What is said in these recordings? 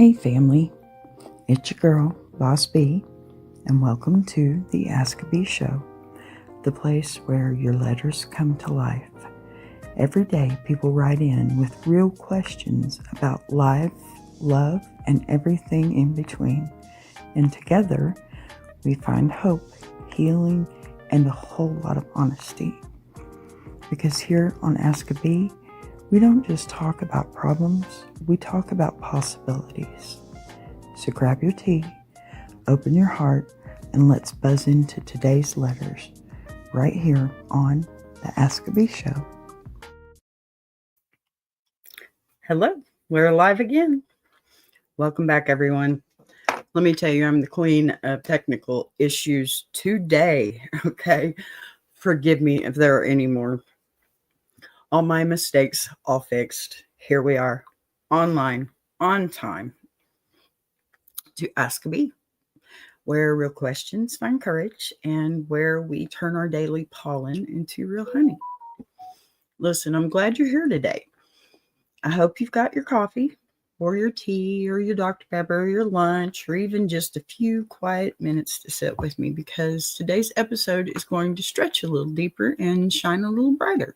Hey family, it's your girl, Boss B, and welcome to the Ask a Bee Show, the place where your letters come to life. Every day people write in with real questions about life, love, and everything in between. And together, we find hope, healing, and a whole lot of honesty. Because here on Ask a Bee, we don't just talk about problems, we talk about possibilities. So grab your tea, open your heart, and let's buzz into today's letters right here on the Ask a Bee Show. Hello, we're alive again. Welcome back, everyone. Let me tell you, I'm the queen of technical issues today, okay? Forgive me if there are any more. All my mistakes, all fixed. Here we are, online, on time, to Ask a Bee, where real questions find courage and where we turn our daily pollen into real honey. Listen, I'm glad you're here today. I hope you've got your coffee or your tea or your Dr. Pepper or your lunch or even just a few quiet minutes to sit with me, because today's episode is going to stretch a little deeper and shine a little brighter.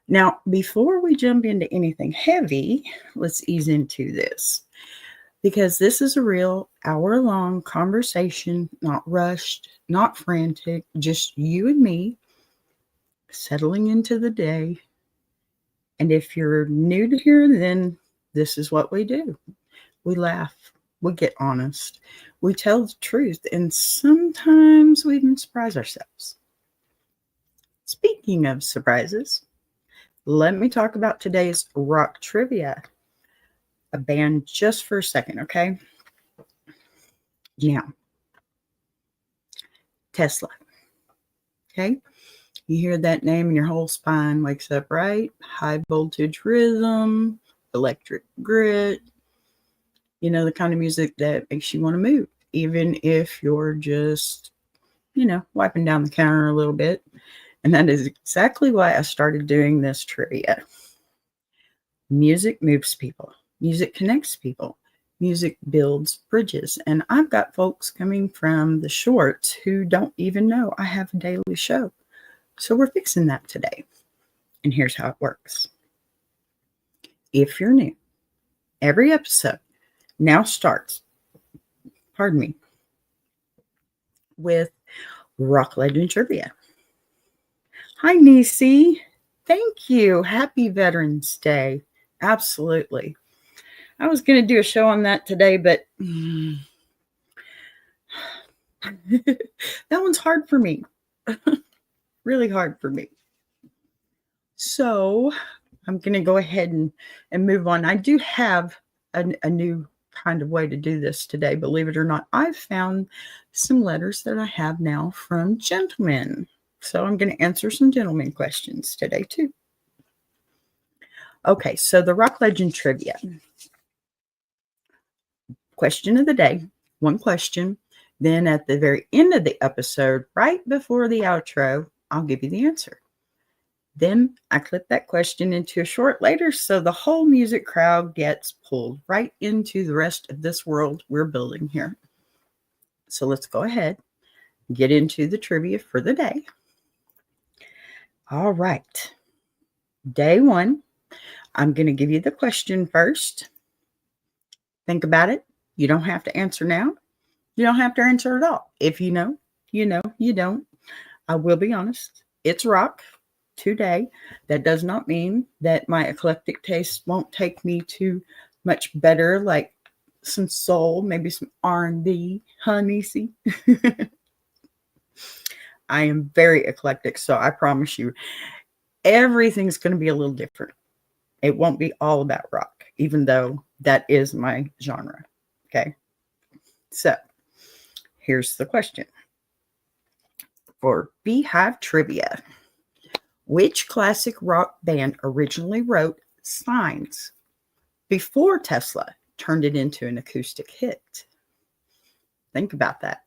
Now, before we jump into anything heavy, let's ease into this, because this is a real hour-long conversation, not rushed, not frantic, just you and me settling into the day. And if you're new to here, then this is what we do. We laugh, we get honest, we tell the truth, and sometimes we even surprise ourselves. Speaking of surprises, let me talk about today's rock trivia. A band just for a second, okay? Now, Tesla, okay? You hear that name and your whole spine wakes up, right? High voltage rhythm, electric grit, the kind of music that makes you want to move, even if you're just, wiping down the counter a little bit. And that is exactly why I started doing this trivia. Music moves people. Music connects people. Music builds bridges. And I've got folks coming from the shorts who don't even know I have a daily show. So we're fixing that today. And here's how it works. If you're new, every episode now starts, with Rock Legend Trivia. Hi, Nisi. Thank you. Happy Veterans Day. Absolutely. I was going to do a show on that today, but that one's hard for me. Really hard for me. So I'm going to go ahead and move on. I do have a new kind of way to do this today. Believe it or not, I've found some letters that I have now from gentlemen. So I'm going to answer some gentlemen questions today too. Okay, so the Rock Legend Trivia. Question of the day, one question. Then at the very end of the episode, right before the outro, I'll give you the answer. Then I clip that question into a short later, so the whole music crowd gets pulled right into the rest of this world we're building here. So let's go ahead and get into the trivia for the day. All right. Day one, I'm going to give you the question first. Think about it. You don't have to answer now. You don't have to answer at all. If you know, you know. You don't. I will be honest. It's rock today. That does not mean that my eclectic taste won't take me to much better, like some soul, maybe some R&B, honey. See, I am very eclectic, so I promise you, everything's going to be a little different. It won't be all about rock, even though that is my genre. Okay, so here's the question for Beehive Trivia. Which classic rock band originally wrote Signs before Tesla turned it into an acoustic hit? Think about that.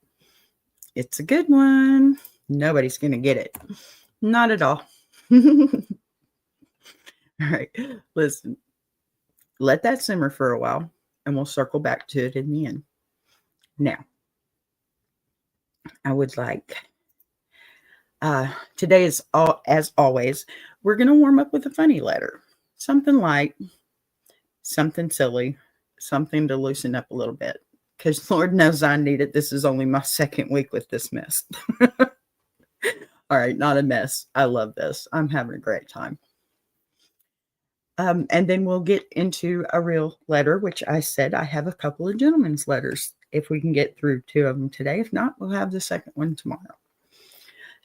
It's a good one. Nobody's going to get it. Not at all. All right. Listen, let that simmer for a while. and we'll circle back to it in the end. Now, I would like, today is all, as always, we're going to warm up with a funny letter. Something light, something silly, something to loosen up a little bit. Because Lord knows I need it. This is only my second week with this mess. All right, not a mess. I love this. I'm having a great time. And then we'll get into a real letter, which I said I have a couple of gentlemen's letters. If we can get through 2 of them today. If not, we'll have the second one tomorrow.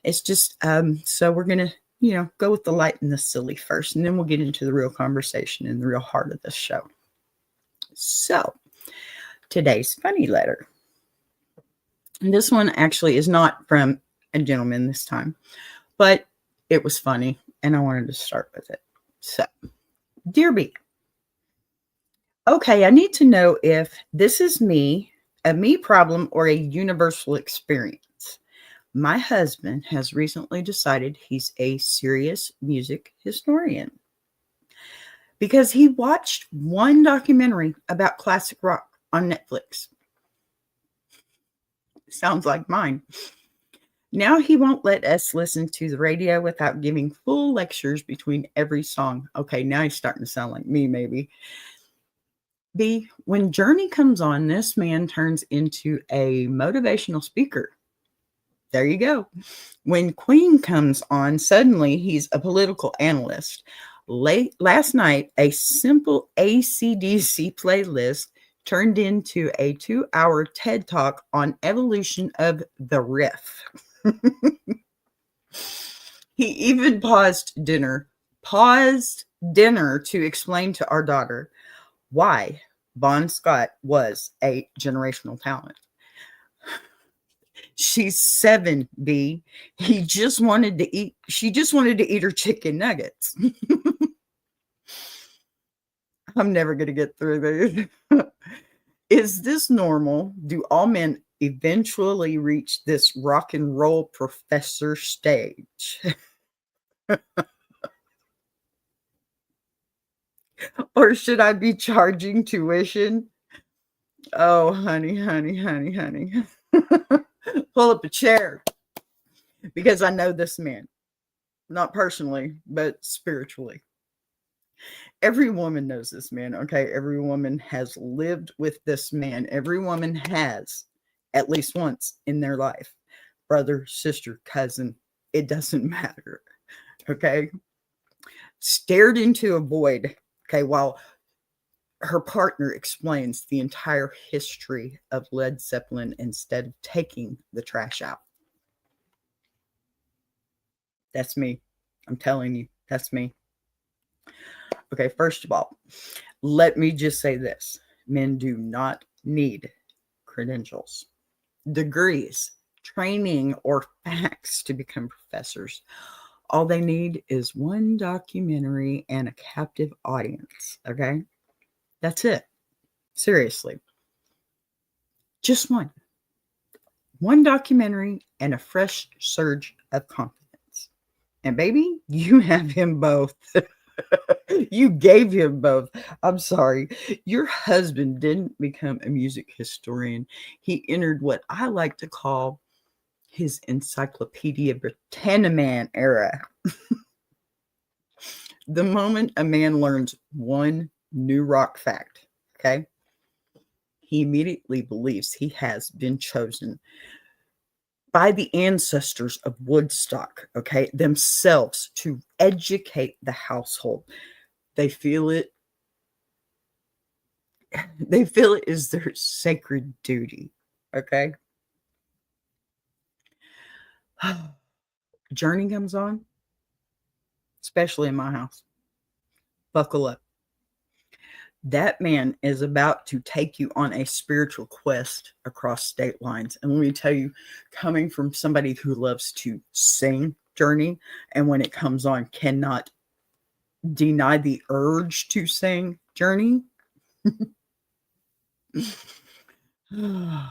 It's just, so we're going to, go with the light and the silly first, and then we'll get into the real conversation and the real heart of this show. So, today's funny letter. And this one actually is not from a gentleman this time, but it was funny, and I wanted to start with it. So, Dear B, okay, I need to know if this is a me problem, or a universal experience. My husband has recently decided he's a serious music historian because he watched one documentary about classic rock on Netflix. Sounds like mine. Now he won't let us listen to the radio without giving full lectures between every song. Okay, now he's starting to sound like me, maybe. B, when Journey comes on, this man turns into a motivational speaker. There you go. When Queen comes on, suddenly he's a political analyst. Last night, a simple AC/DC playlist turned into a 2-hour TED Talk on evolution of the riff. He even paused dinner to explain to our daughter why Bon Scott was a generational talent. She's 7, B. She just wanted to eat her chicken nuggets. I'm never going to get through this. Is this normal? Do all men eventually reach this rock and roll professor stage? Or should I be charging tuition? Oh, honey. Pull up a chair. Because I know this man. Not personally, but spiritually. Every woman knows this man, okay? Every woman has lived with this man. Every woman has, at least once in their life. Brother, sister, cousin, it doesn't matter, okay? Stared into a void, okay, while her partner explains the entire history of Led Zeppelin instead of taking the trash out. That's me. I'm telling you, that's me. Okay, first of all, let me just say this. Men do not need credentials, degrees, training, or facts to become professors. All they need is one documentary and a captive audience, okay? That's it. Seriously. Just one. One documentary and a fresh surge of confidence. And baby, you have him both. You gave him both. I'm sorry. Your husband didn't become a music historian. He entered what I like to call his Encyclopedia Britannia era. The moment a man learns one new rock fact, okay, he immediately believes he has been chosen by the ancestors of Woodstock, okay, themselves to educate the household. They feel it is their sacred duty, okay? Journey comes on, especially in my house. Buckle up. That man is about to take you on a spiritual quest across state lines. And let me tell you, coming from somebody who loves to sing, Journey, and when it comes on, cannot deny the urge to sing, Journey. I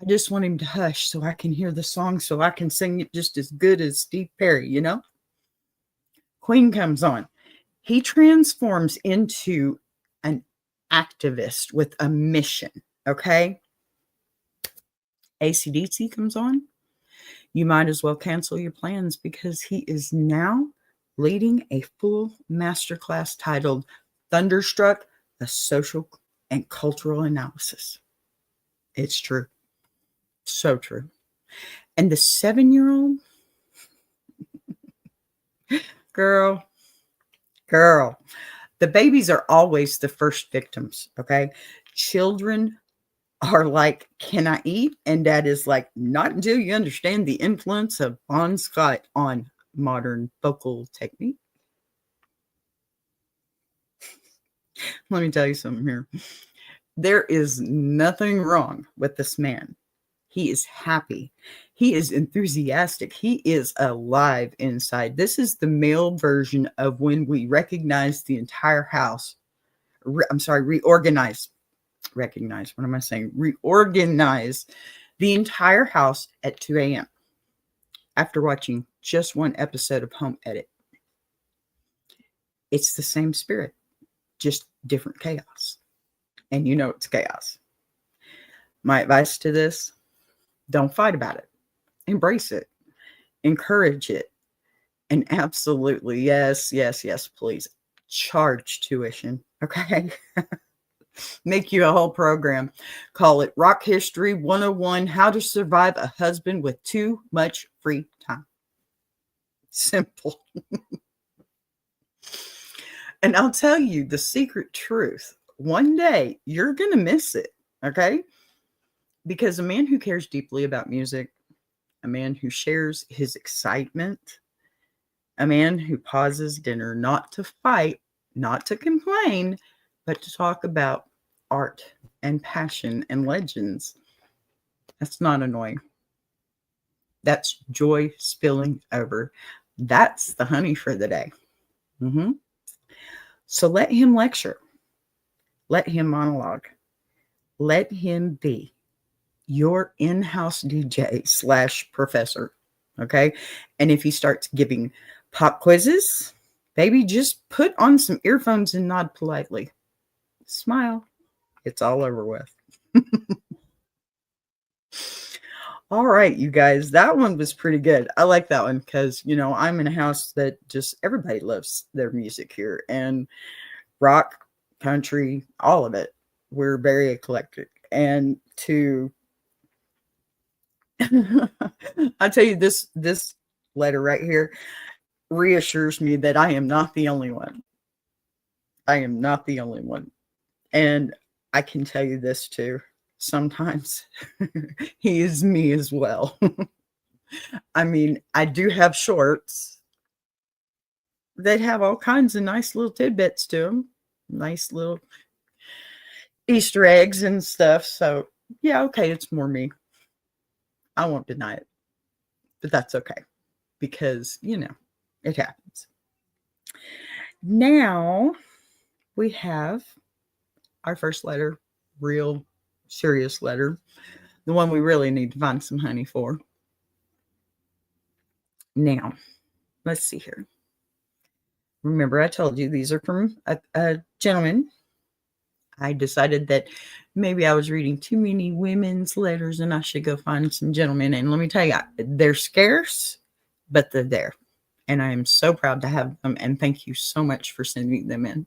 just want him to hush so I can hear the song, so I can sing it just as good as Steve Perry, you know? Queen comes on. He transforms into an activist with a mission. Okay. AC/DC comes on. You might as well cancel your plans because he is now leading a full masterclass titled Thunderstruck, a Social and Cultural Analysis. It's true. So true. And the 7-year-old girl, the babies are always the first victims. Okay. Children are like, can I eat? And dad is like, not until you understand the influence of Bon Scott on modern vocal technique. Let me tell you something here. There is nothing wrong with this man. He is happy. He is enthusiastic. He is alive inside. This is the male version of when we recognize the entire house. Reorganize. Recognize. What am I saying? Reorganize the entire house at 2 a.m. after watching just one episode of Home Edit. It's the same spirit, just different chaos. And you know it's chaos. My advice to this, don't fight about it. Embrace it. Encourage it. And absolutely, yes, please. Charge tuition, okay? Make you a whole program. Call it Rock History 101, How to Survive a Husband with Too Much Free Time. Simple. And I'll tell you the secret truth. One day, you're going to miss it, okay? Because a man who cares deeply about music, a man who shares his excitement, a man who pauses dinner not to fight, not to complain, but to talk about art and passion and legends. That's not annoying. That's joy spilling over. That's the honey for the day. So let him lecture. Let him monologue. Let him be your in-house DJ / professor. Okay. And if he starts giving pop quizzes, baby, just put on some earphones and nod politely. Smile. It's all over with. All right, you guys, that one was pretty good. I like that one because, I'm in a house that just everybody loves their music here, and rock, country, all of it. We're very eclectic. And I'll tell you, this letter right here reassures me that I am not the only one. I am not the only one. And I can tell you this too. Sometimes he is me as well. I mean, I do have shorts that have all kinds of nice little tidbits to them. Nice little Easter eggs and stuff. So, yeah, okay, it's more me. I won't deny it. But that's okay. Because, it happens. Now we have our first letter, real serious letter, the one we really need to find some honey for. Now, let's see here. Remember, I told you these are from a gentleman. I decided that maybe I was reading too many women's letters and I should go find some gentlemen. And let me tell you, they're scarce, but they're there. And I am so proud to have them. And thank you so much for sending them in.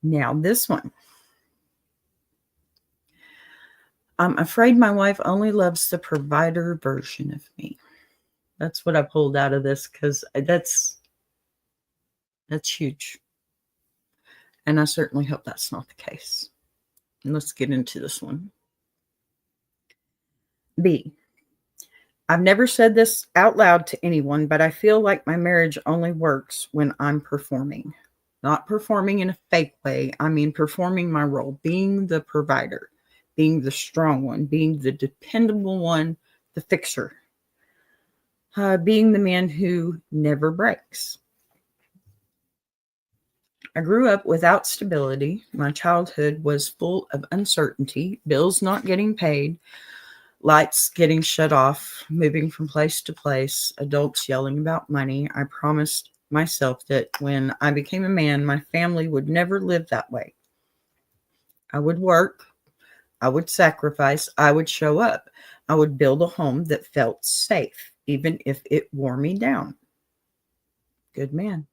Now, this one. I'm afraid my wife only loves the provider version of me. That's what I pulled out of this because that's huge. And I certainly hope that's not the case. And let's get into this one. B. I've never said this out loud to anyone, but I feel like my marriage only works when I'm performing. Not performing in a fake way. I mean performing my role, being the provider, being the strong one, being the dependable one, the fixer, being the man who never breaks. I grew up without stability. My childhood was full of uncertainty, bills not getting paid, lights getting shut off, moving from place to place, adults yelling about money. I promised myself that when I became a man, my family would never live that way. I would work. I would sacrifice. I would show up. I would build a home that felt safe, even if it wore me down. Good man.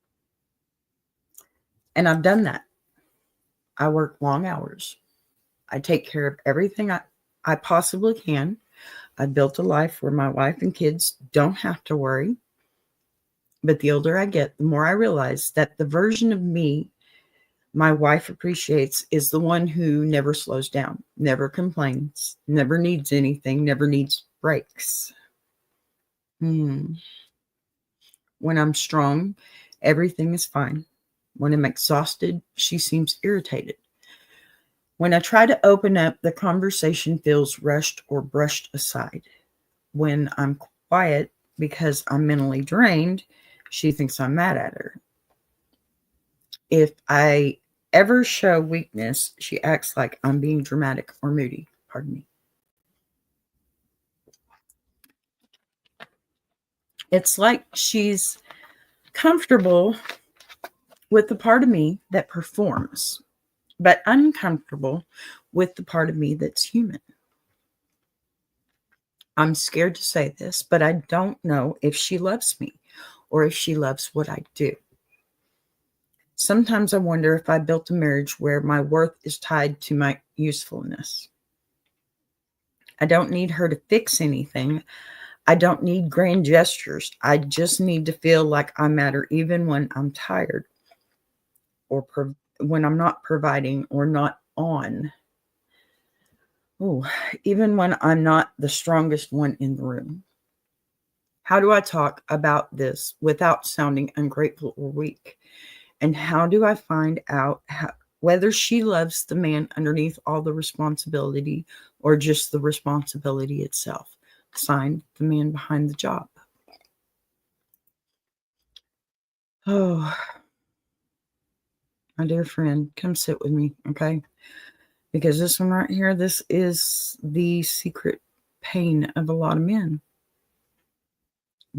And I've done that. I work long hours. I take care of everything I possibly can. I built a life where my wife and kids don't have to worry. But the older I get, the more I realize that the version of me my wife appreciates is the one who never slows down, never complains, never needs anything, never needs breaks. When I'm strong, everything is fine. When I'm exhausted, she seems irritated. When I try to open up, the conversation feels rushed or brushed aside. When I'm quiet because I'm mentally drained, she thinks I'm mad at her. If I ever show weakness, she acts like I'm being dramatic or moody. Pardon me. It's like she's comfortable with the part of me that performs, but uncomfortable with the part of me that's human. I'm scared to say this, but I don't know if she loves me or if she loves what I do. Sometimes I wonder if I built a marriage where my worth is tied to my usefulness. I don't need her to fix anything. I don't need grand gestures. I just need to feel like I matter even when I'm tired or when I'm not providing or not on. Oh, even when I'm not the strongest one in the room. How do I talk about this without sounding ungrateful or weak? And how do I find out whether she loves the man underneath all the responsibility or just the responsibility itself? Signed, the man behind the job. Oh, my dear friend, come sit with me, okay? Because this one right here, this is the secret pain of a lot of men.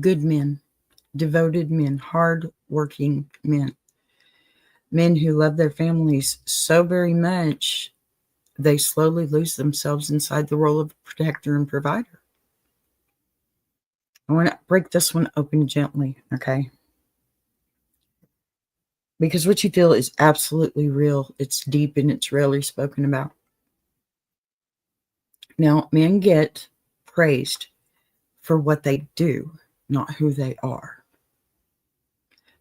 Good men, devoted men, hard-working men. Men who love their families so very much, they slowly lose themselves inside the role of protector and provider. I want to break this one open gently, okay? Because what you feel is absolutely real. It's deep and it's rarely spoken about. Now, men get praised for what they do, not who they are.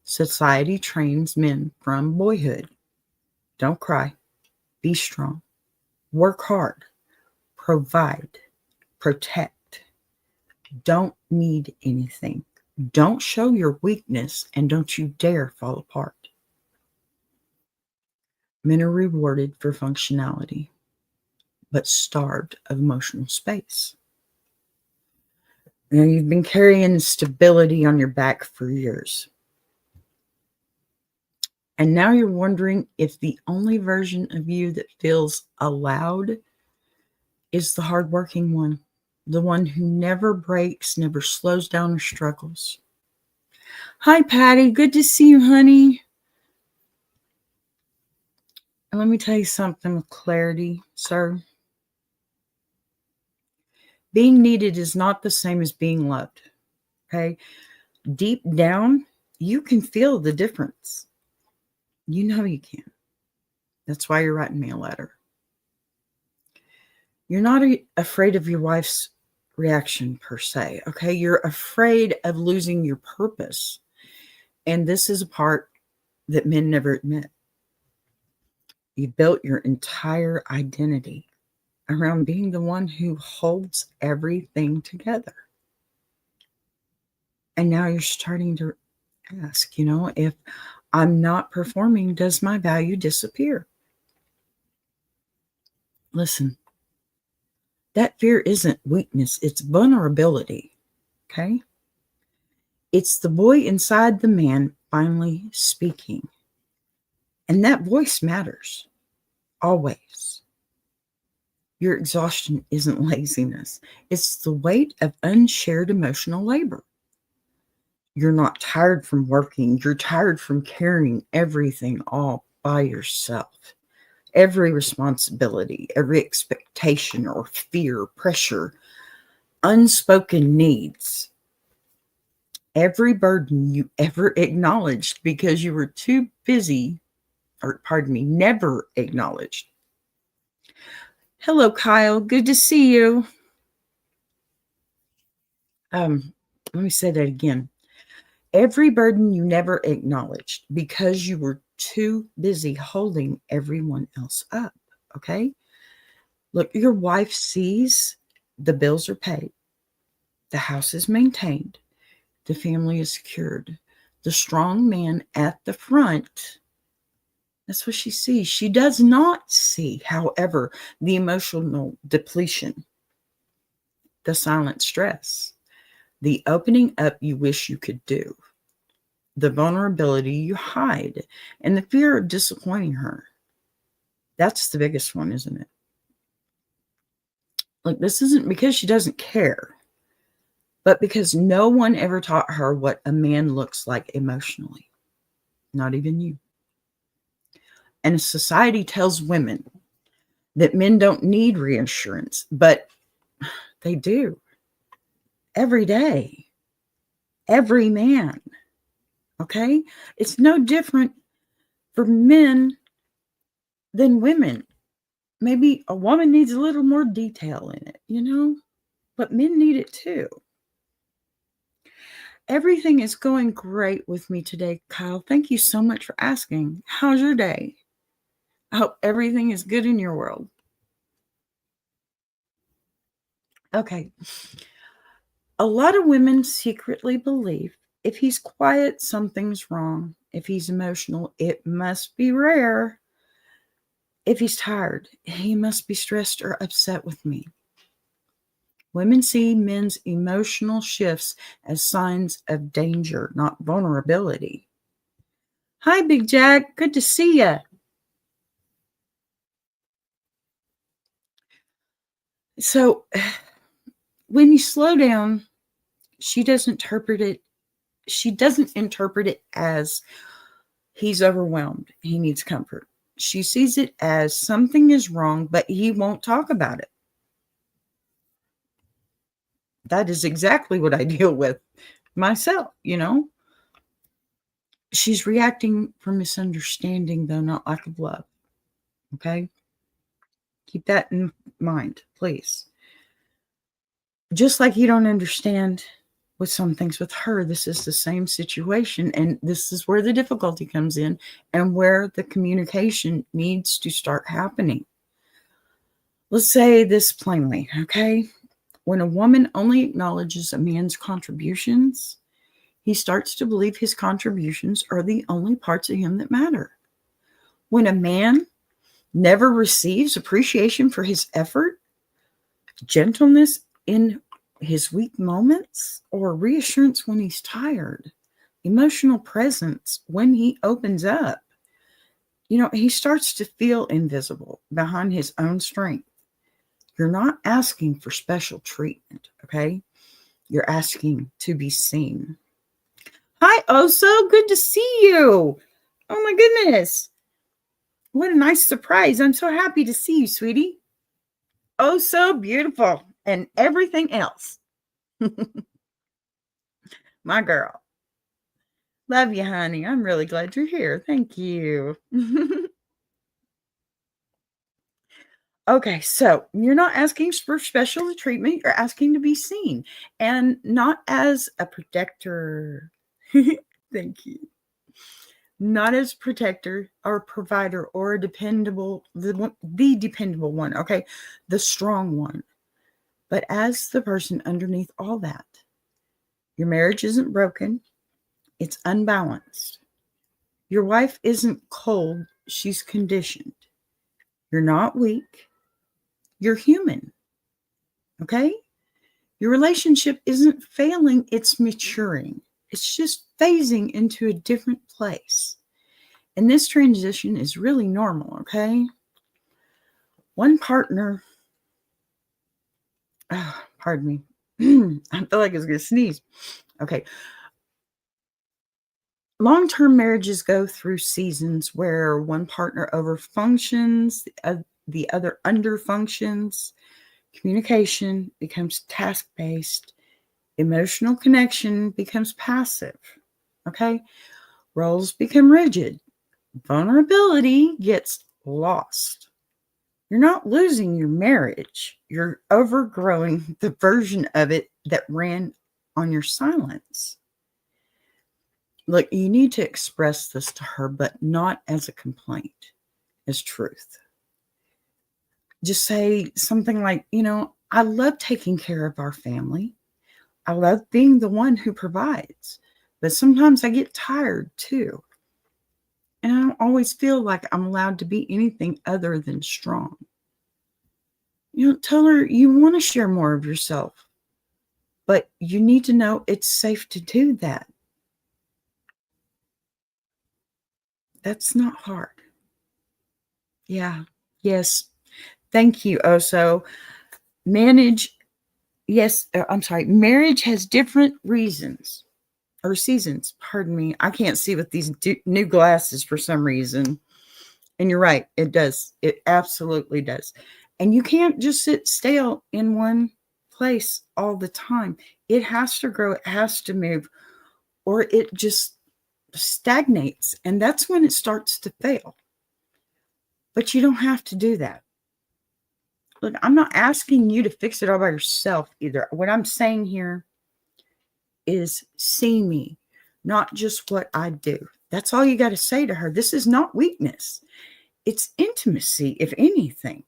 Society trains men from boyhood. Don't cry. Be strong. Work hard. Provide. Protect. Don't need anything. Don't show your weakness, and don't you dare fall apart. Men are rewarded for functionality, but starved of emotional space. Now, you've been carrying stability on your back for years. And now you're wondering if the only version of you that feels allowed is the hardworking one, the one who never breaks, never slows down or struggles. Hi, Patty. Good to see you, honey. And let me tell you something with clarity, sir. Being needed is not the same as being loved, okay? Deep down, you can feel the difference. You know you can. That's why you're writing me a letter. You're not afraid of your wife's reaction per se, okay? You're afraid of losing your purpose. And this is a part that men never admit. You built your entire identity around being the one who holds everything together. And now you're starting to ask, if I'm not performing, does my value disappear? Listen, that fear isn't weakness, it's vulnerability, okay? It's the boy inside the man finally speaking. And that voice matters, always. Your exhaustion isn't laziness. It's the weight of unshared emotional labor. You're not tired from working. You're tired from carrying everything all by yourself. every responsibility, every expectation or fear, pressure, unspoken needs, every burden you ever acknowledged because you were too busy, or pardon me, never acknowledged. Hello, Kyle. Good to see you. Let me say that again. Every burden you never acknowledged because you were too busy holding everyone else up. Okay. Look, your wife sees the bills are paid, the house is maintained, the family is secured, the strong man at the front. That's what she sees. She does not see, however, the emotional depletion, the silent stress, the opening up you wish you could do, the vulnerability you hide, and the fear of disappointing her. That's the biggest one, isn't it? Like, this isn't because she doesn't care, but because no one ever taught her what a man looks like emotionally, not even you. And society tells women that men don't need reassurance, but they do every day, every man. Okay? It's no different for men than women. Maybe a woman needs a little more detail in it, but men need it too. Everything is going great with me today, Kyle. Thank you so much for asking. How's your day? I hope everything is good in your world. Okay. A lot of women secretly believe if he's quiet, something's wrong. If he's emotional, it must be rare. If he's tired, he must be stressed or upset with me. Women see men's emotional shifts as signs of danger, not vulnerability. Hi, Big Jack. Good to see you. So, when you slow down, she doesn't interpret it. She doesn't interpret it as he's overwhelmed. He needs comfort. She sees it as something is wrong, but he won't talk about it. That is exactly what I deal with myself, She's reacting from misunderstanding, though, not lack of love. Okay? Keep that in mind, please. Just like you don't understand with some things with her, this is the same situation. And this is where the difficulty comes in and where the communication needs to start happening. Let's say this plainly, okay? When a woman only acknowledges a man's contributions, he starts to believe his contributions are the only parts of him that matter. When a man never receives appreciation for his effort, gentleness in his weak moments, or reassurance when he's tired, emotional presence when he opens up, he starts to feel invisible behind his own strength. You're not asking for special treatment, okay? You're asking to be seen. Hi, Oso. Good to see you. Oh, my goodness. What a nice surprise. I'm so happy to see you, sweetie. Oh, so beautiful. And everything else. My girl. Love you, honey. I'm really glad you're here. Thank you. Okay, so you're not asking for special treatment. You're asking to be seen, and not as a protector. Thank you. Not as protector or provider or a dependable, the dependable one, okay? The strong one. But as the person underneath all that. Your marriage isn't broken. It's unbalanced. Your wife isn't cold. She's conditioned. You're not weak. You're human. Okay? Your relationship isn't failing. It's maturing. It's just phasing into a different place. And this transition is really normal, okay? One partner, pardon me. I feel like I was going to sneeze. Okay. Long-term marriages go through seasons where one partner overfunctions, the other underfunctions. Communication becomes task-based. Emotional connection becomes passive. Okay? Roles become rigid. Vulnerability gets lost. You're not losing your marriage. You're overgrowing the version of it that ran on your silence. Look, you need to express this to her, but not as a complaint, as truth. Just say something like, I love taking care of our family. I love being the one who provides, but sometimes I get tired too. And I don't always feel like I'm allowed to be anything other than strong. Tell her you want to share more of yourself, but you need to know it's safe to do that. That's not hard. Yeah. Yes. Thank you, Oso. Marriage has different reasons or seasons. Pardon me. I can't see with these new glasses for some reason. And you're right. It does. It absolutely does. And you can't just sit still in one place all the time. It has to grow. It has to move, or it just stagnates. And that's when it starts to fail. But you don't have to do that. Look, I'm not asking you to fix it all by yourself either. What I'm saying here is see me, not just what I do. That's all you got to say to her. This is not weakness. It's intimacy, if anything.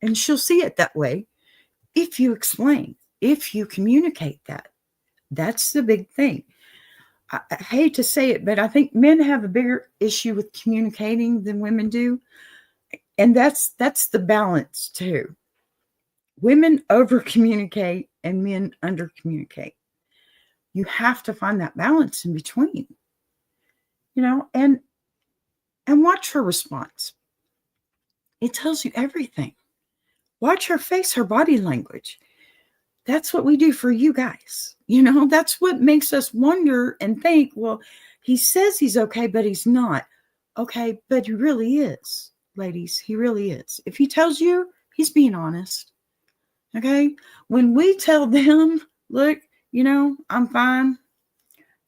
And she'll see it that way if you explain, if you communicate that. That's the big thing. I hate to say it, but I think men have a bigger issue with communicating than women do. And that's the balance too. Women over communicate and men under communicate. You have to find that balance in between, and watch her response. It tells you everything. Watch her face, her body language. That's what we do for you guys. That's what makes us wonder and think, well, he says he's okay, but he's not. Okay, but he really is, ladies. He really is. If he tells you, he's being honest. Okay? When we tell them, look, I'm fine,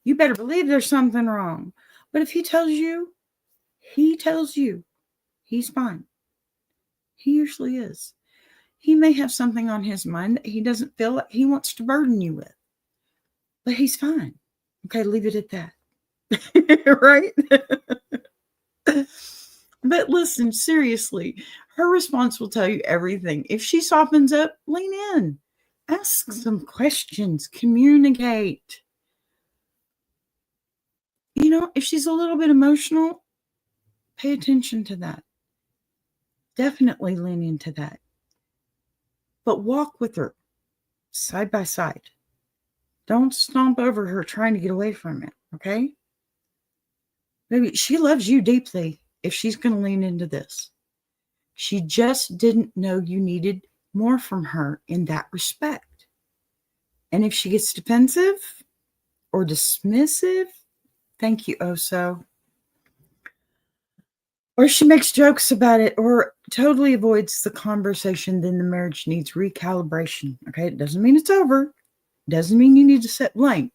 you better believe there's something wrong. But if he tells you he's fine. He usually is. He may have something on his mind that he doesn't feel like he wants to burden you with, but he's fine. Okay, leave it at that. Right? But listen, seriously, her response will tell you everything. If she softens up, lean in. Ask some questions. Communicate. If she's a little bit emotional, pay attention to that. Definitely lean into that. But walk with her side by side. Don't stomp over her trying to get away from it, okay? Maybe she loves you deeply if she's going to lean into this. She just didn't know you needed more from her in that respect. And if she gets defensive or dismissive, thank you, Oso. Or she makes jokes about it or totally avoids the conversation, then the marriage needs recalibration. Okay, it doesn't mean it's over. Doesn't mean you need to set blame.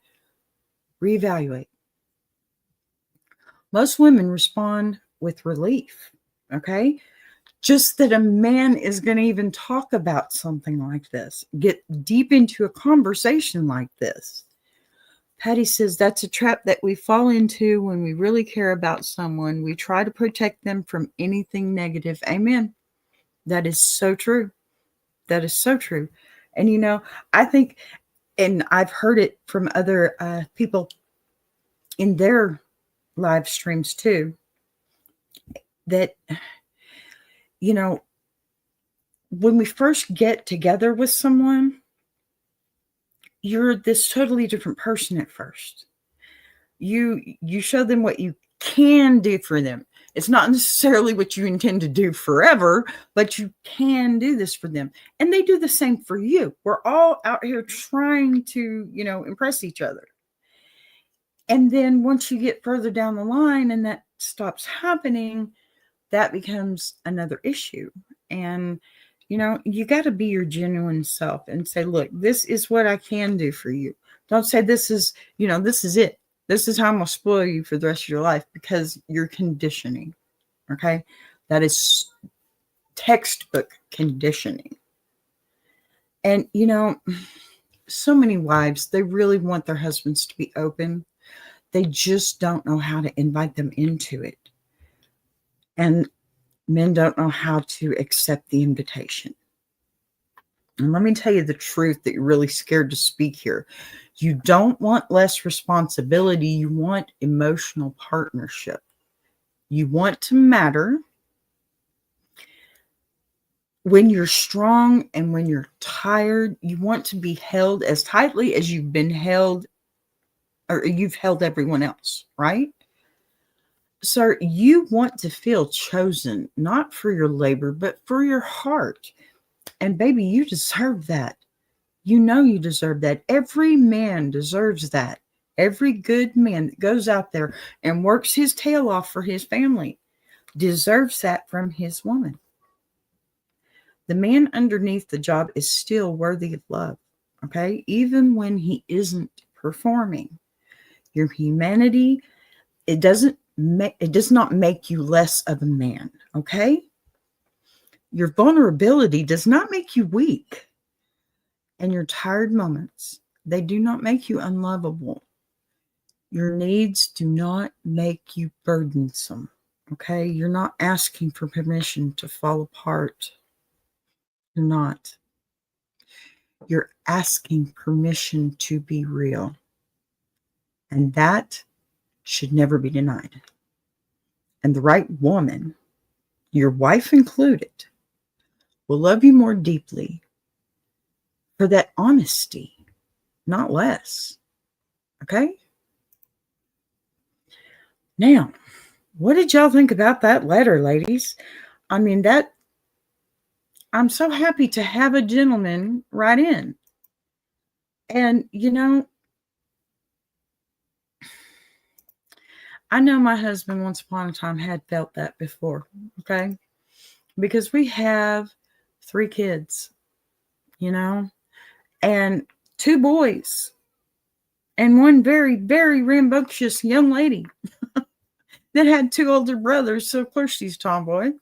Reevaluate. Most women respond with relief. Okay, just that a man is going to even talk about something like this, get deep into a conversation like this. Patty says that's a trap that we fall into when we really care about someone. We try to protect them from anything negative. Amen. That is so true. That is so true. And, I think, and I've heard it from other people in their live streams too, that, when we first get together with someone, you're this totally different person at first. You show them what you can do for them. It's not necessarily what you intend to do forever, but you can do this for them. And they do the same for you. We're all out here trying to, impress each other. And then once you get further down the line and that stops happening, that becomes another issue. And, you got to be your genuine self and say, look, this is what I can do for you. Don't say this is it. This is how I'm going to spoil you for the rest of your life, because you're conditioning. Okay. That is textbook conditioning. And, so many wives, they really want their husbands to be open. They just don't know how to invite them into it. And men don't know how to accept the invitation. And let me tell you the truth that you're really scared to speak here. You don't want less responsibility. You want emotional partnership. You want to matter when you're strong and when you're tired. You want to be held as tightly as you've been held, or you've held everyone else, right? Sir, you want to feel chosen, not for your labor, but for your heart. And baby, you deserve that. You know you deserve that. Every man deserves that. Every good man that goes out there and works his tail off for his family deserves that from his woman. The man underneath the job is still worthy of love, okay? Even when he isn't performing. Your humanity, it does not make you less of a man, okay? Your vulnerability does not make you weak. And your tired moments, they do not make you unlovable. Your needs do not make you burdensome, okay? You're not asking for permission to fall apart. You're not. You're asking permission to be real. And that should never be denied. And the right woman, your wife included, will love you more deeply for that honesty, not less. Okay? Now, what did y'all think about that letter, ladies? I mean, I'm so happy to have a gentleman write in. And, I know my husband once upon a time had felt that before, okay? Because we have 3 kids, and 2 boys, and one very, very rambunctious young lady that had 2 older brothers. So, of course, she's tomboy.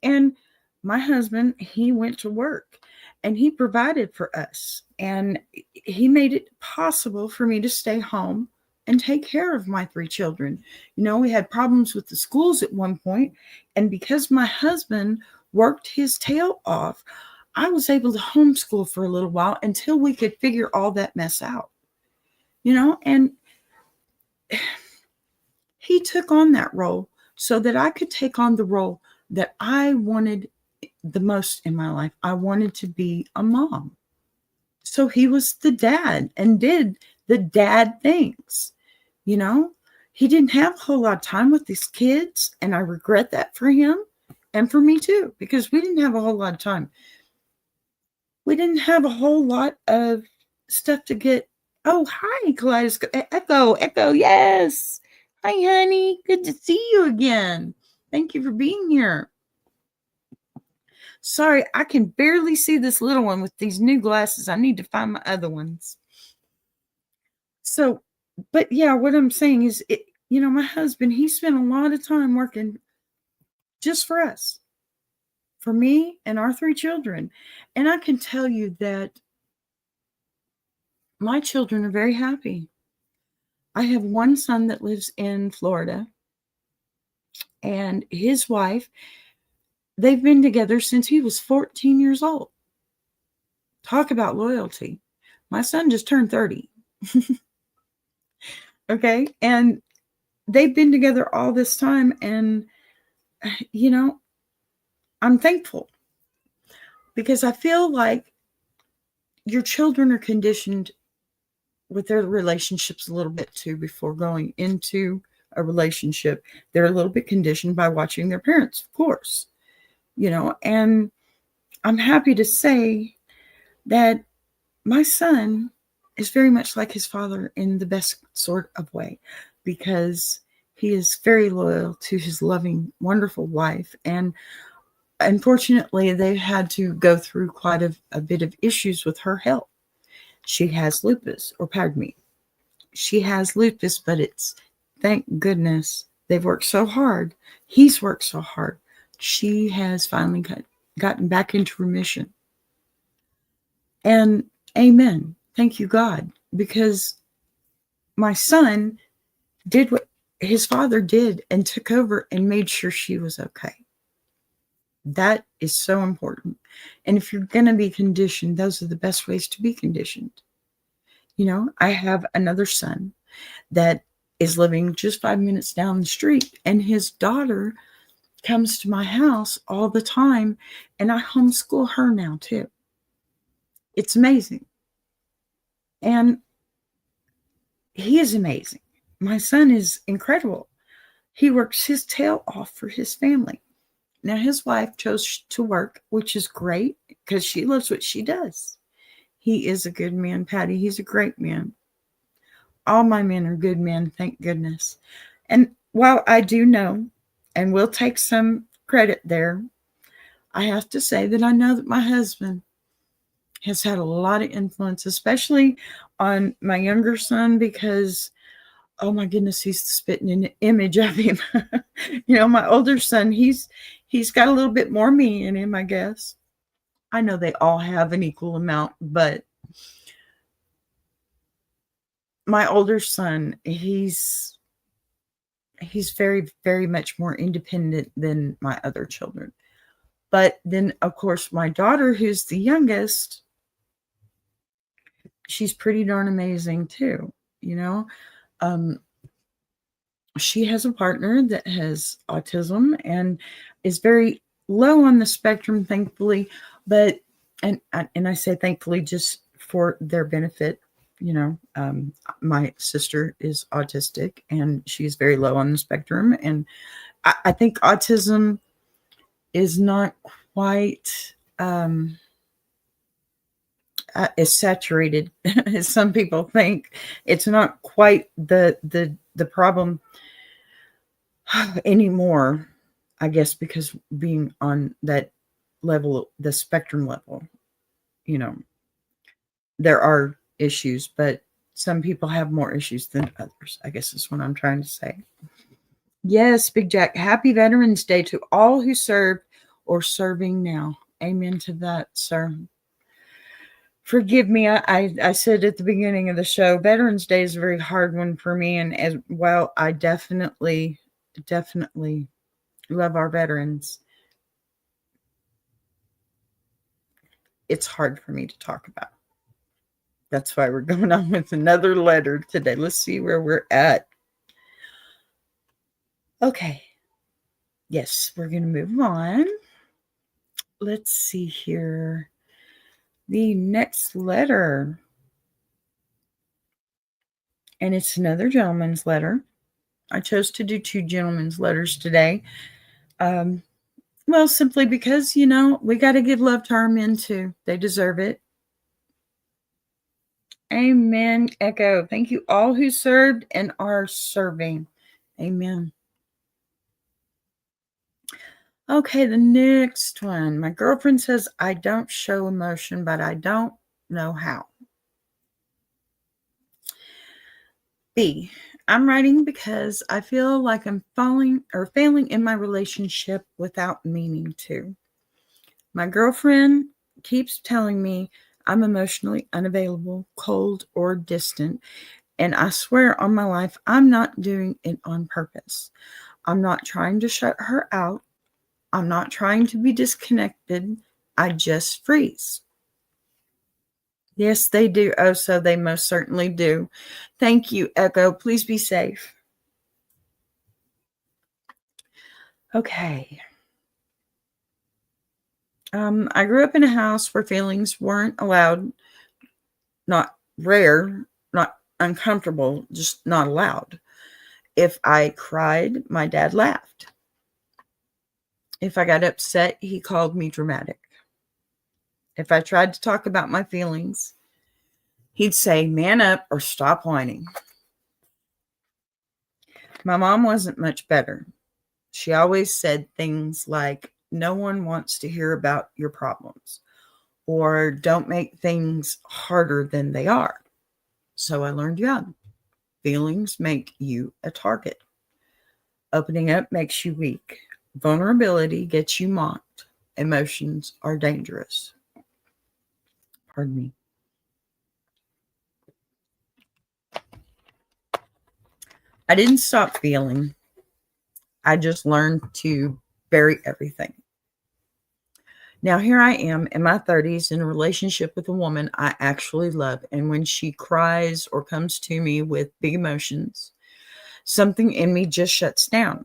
And my husband, he went to work and he provided for us. And he made it possible for me to stay home and take care of my 3 children. We had problems with the schools at one point, and because my husband worked his tail off, I was able to homeschool for a little while until we could figure all that mess out. And he took on that role so that I could take on the role that I wanted the most in my life. I wanted to be a mom. So he was the dad and did the dad things. He didn't have a whole lot of time with his kids, and I regret that for him and for me too, because we didn't have a whole lot of time. We didn't have a whole lot of stuff to get. Oh, hi, Kaleidoscope. Echo, yes. Hi, honey. Good to see you again. Thank you for being here. Sorry, I can barely see this little one with these new glasses. I need to find my other ones. So, but yeah, what I'm saying is, my husband, he spent a lot of time working just for us, for me and our 3 children. And I can tell you that my children are very happy. I have one son that lives in Florida, and his wife, they've been together since he was 14 years old. Talk about loyalty. My son just turned 30. Okay. And they've been together all this time. And, I'm thankful, because I feel like your children are conditioned with their relationships a little bit too before going into a relationship. They're a little bit conditioned by watching their parents, of course, and I'm happy to say that my son is very much like his father in the best sort of way, because he is very loyal to his loving, wonderful wife. And unfortunately, they've had to go through quite a bit of issues with her health. She has lupus, or pardon me, she has lupus, but it's, thank goodness, they've worked so hard. He's worked so hard. She has finally gotten back into remission. And amen. Thank you, God, because my son did what his father did and took over and made sure she was okay. That is so important. And if you're going to be conditioned, those are the best ways to be conditioned. You know, I have another son that is living just 5 minutes down the street, and his daughter comes to my house all the time, and I homeschool her now too. It's amazing. And he is amazing. My son is incredible. He works his tail off for his family. Now, his wife chose to work, which is great because she loves what she does. He is a good man, Patty. He's a great man. All my men are good men, thank goodness. And while I do know, and will take some credit there, I have to say that I know that my husband has had a lot of influence, especially on my younger son, because, oh my goodness, he's the spitting image of him. You know, my older son, he's got a little bit more me in him, I guess. I know they all have an equal amount, but my older son, he's very, very much more independent than my other children. But then, of course, my daughter, who's the youngest, she's pretty darn amazing too. You know, she has a partner that has autism and is very low on the spectrum, thankfully. But and I say thankfully just for their benefit. You know, my sister is autistic and she's very low on the spectrum, and I think autism is not quite as saturated as some people think. It's not quite the problem anymore, I guess, because being on that level, the spectrum level, you know, there are issues, but some people have more issues than others, I guess is what I'm trying to say. Yes, Big Jack, happy Veterans Day to all who served or serving now. Amen to that, sir. Forgive me, I said at the beginning of the show, Veterans Day is a very hard one for me. And as well, I definitely love our veterans. It's hard for me to talk about. That's why we're going on with another letter today. Let's see where we're at. Okay. Yes, we're going to move on. Let's see here. The next letter. And it's another gentleman's letter. I chose to do 2 gentlemen's letters today. Well, simply because, you know, we got to give love to our men too. They deserve it. Amen. Echo. Thank you all who served and are serving. Amen. Okay, the next one. My girlfriend says I don't show emotion, but I don't know how. B. I'm writing because I feel like I'm failing in my relationship without meaning to. My girlfriend keeps telling me I'm emotionally unavailable, cold, or distant, and I swear on my life I'm not doing it on purpose. I'm not trying to shut her out. I'm not trying to be disconnected. I just freeze. Yes, they do. Oh, so they most certainly do. Thank you, Echo. Please be safe. Okay. I grew up in a house where feelings weren't allowed, not rare, not uncomfortable, just not allowed. If I cried, my dad laughed. If I got upset, he called me dramatic. If I tried to talk about my feelings, He'd say, "Man up or stop whining." My mom wasn't much better. She always said things like, "No one wants to hear about your problems," or "Don't make things harder than they are." So I learned young. Feelings make you a target. Opening up makes you weak. Vulnerability gets you mocked. Emotions are dangerous. Pardon me. I didn't stop feeling. I just learned to bury everything. Now, here I am in my 30s in a relationship with a woman I actually love. And when she cries or comes to me with big emotions, something in me just shuts down.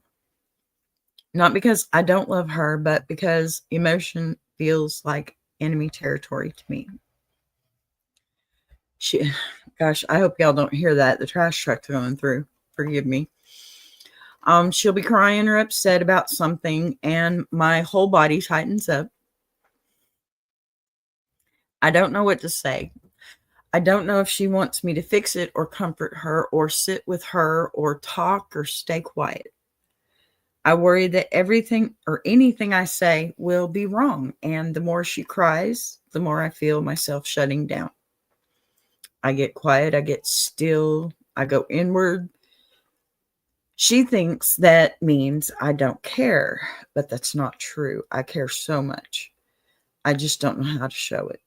Not because I don't love her, but because emotion feels like enemy territory to me. Gosh, I hope y'all don't hear that. The trash truck's going through. Forgive me. She'll be crying or upset about something, and my whole body tightens up. I don't know what to say. I don't know if she wants me to fix it or comfort her or sit with her or talk or stay quiet. I worry that everything or anything I say will be wrong. And the more she cries, the more I feel myself shutting down. I get quiet. I get still. I go inward. She thinks that means I don't care, but that's not true. I care so much. I just don't know how to show it.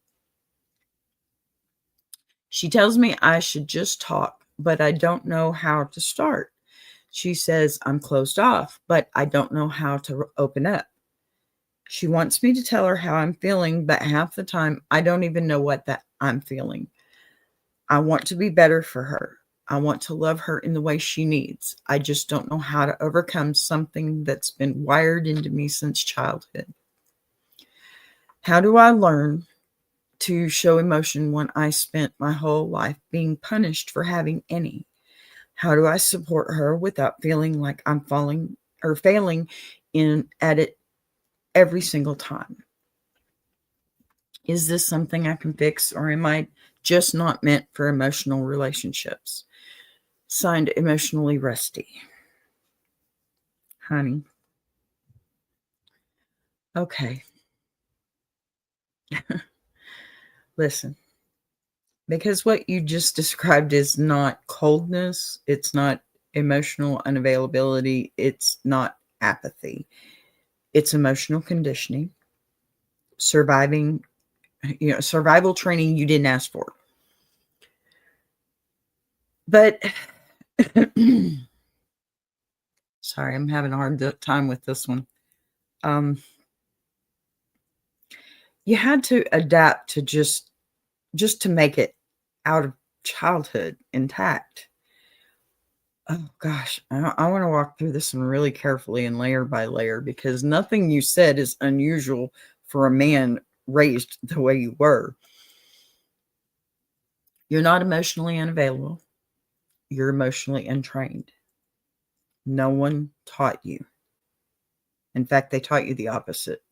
She tells me I should just talk, but I don't know how to start. She says I'm closed off, but I don't know how to open up. She wants me to tell her how I'm feeling, but half the time I don't even know what that I'm feeling. I want to be better for her. I want to love her in the way she needs. I just don't know how to overcome something that's been wired into me since childhood. How do I learn to show emotion when I spent my whole life being punished for having any? How do I support her without feeling like I'm falling or failing in at it every single time? Is this something I can fix, or am I just not meant for emotional relationships? Signed, Emotionally Rusty. Honey. Okay. Listen, because what you just described is not coldness, it's not emotional unavailability, it's not apathy. It's emotional conditioning, survival training you didn't ask for. But sorry, I'm having a hard time with this one. You had to adapt to just to make it out of childhood intact. Oh gosh, I want to walk through this one really carefully and layer by layer, because nothing you said is unusual for a man raised the way you were. You're not emotionally unavailable. You're emotionally untrained. No one taught you. In fact, they taught you the opposite.